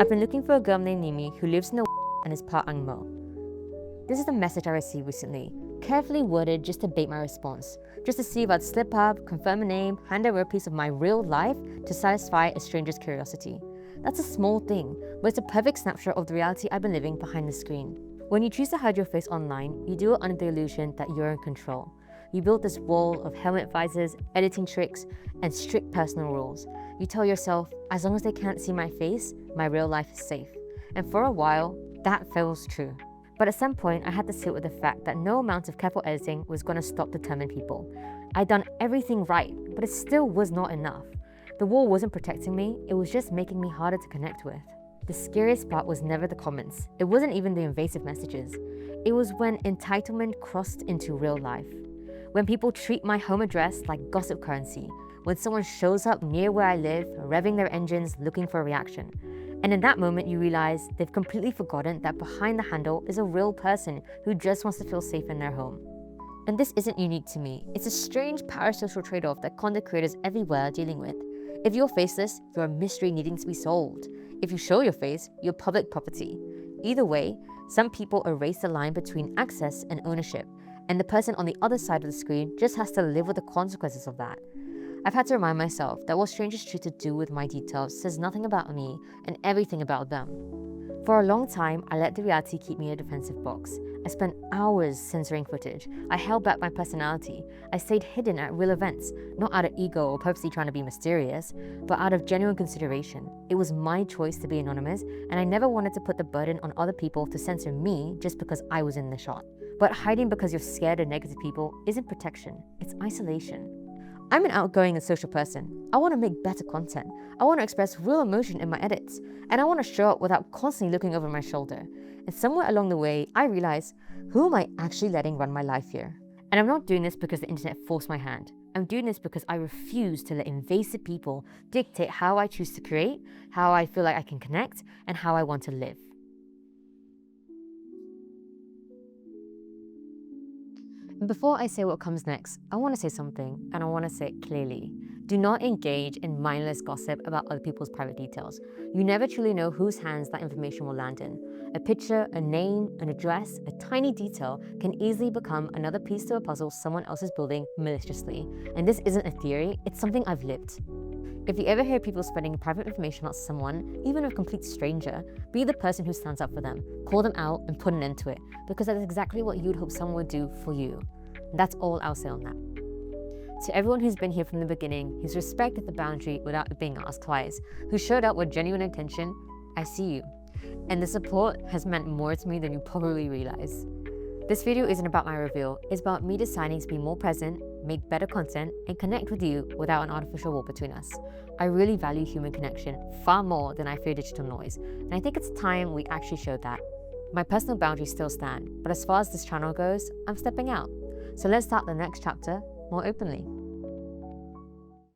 I've been looking for a girl named Nimi who lives in the and is part Angmo. This is the message I received recently, carefully worded just to bait my response, just to see if I'd slip up, confirm a name, hand over a piece of my real life to satisfy a stranger's curiosity. That's a small thing, but it's a perfect snapshot of the reality I've been living behind the screen. When you choose to hide your face online, you do it under the illusion that you're in control. You build this wall of helmet visors, editing tricks, and strict personal rules. You tell yourself, as long as they can't see my face, my real life is safe. And for a while, that feels true. But at some point, I had to sit with the fact that no amount of careful editing was going to stop determined people. I'd done everything right, but it still was not enough. The wall wasn't protecting me, it was just making me harder to connect with. The scariest part was never the comments. It wasn't even the invasive messages. It was when entitlement crossed into real life. When people treat my home address like gossip currency. When someone shows up near where I live, revving their engines, looking for a reaction. And in that moment, you realize they've completely forgotten that behind the handle is a real person who just wants to feel safe in their home. And this isn't unique to me. It's a strange parasocial trade-off that content creators everywhere are dealing with. If you're faceless, you're a mystery needing to be solved. If you show your face, you're public property. Either way, some people erase the line between access and ownership, and the person on the other side of the screen just has to live with the consequences of that. I've had to remind myself that what strangers choose to do with my details says nothing about me and everything about them. For a long time, I let the reality keep me in a defensive box. I spent hours censoring footage. I held back my personality. I stayed hidden at real events, not out of ego or purposely trying to be mysterious, but out of genuine consideration. It was my choice to be anonymous, and I never wanted to put the burden on other people to censor me just because I was in the shot. But hiding because you're scared of negative people isn't protection, it's isolation. I'm an outgoing and social person. I want to make better content. I want to express real emotion in my edits. And I want to show up without constantly looking over my shoulder. And somewhere along the way, I realized, who am I actually letting run my life here? And I'm not doing this because the internet forced my hand. I'm doing this because I refuse to let invasive people dictate how I choose to create, how I feel like I can connect, and how I want to live. And before I say what comes next, I want to say something, and I want to say it clearly. Do not engage in mindless gossip about other people's private details. You never truly know whose hands that information will land in. A picture, a name, an address, a tiny detail can easily become another piece to a puzzle someone else is building maliciously. And this isn't a theory, it's something I've lived. If you ever hear people spreading private information about someone, even a complete stranger, be the person who stands up for them. Call them out and put an end to it, because that's exactly what you'd hope someone would do for you. And that's all I'll say on that. To everyone who's been here from the beginning, who's respected the boundary without being asked twice, who showed up with genuine intention, I see you. And the support has meant more to me than you probably realize. This video isn't about my reveal, it's about me deciding to be more present, make better content, and connect with you without an artificial wall between us. I really value human connection far more than I fear digital noise, and I think it's time we actually showed that. My personal boundaries still stand, but as far as this channel goes, I'm stepping out. So let's start the next chapter more openly.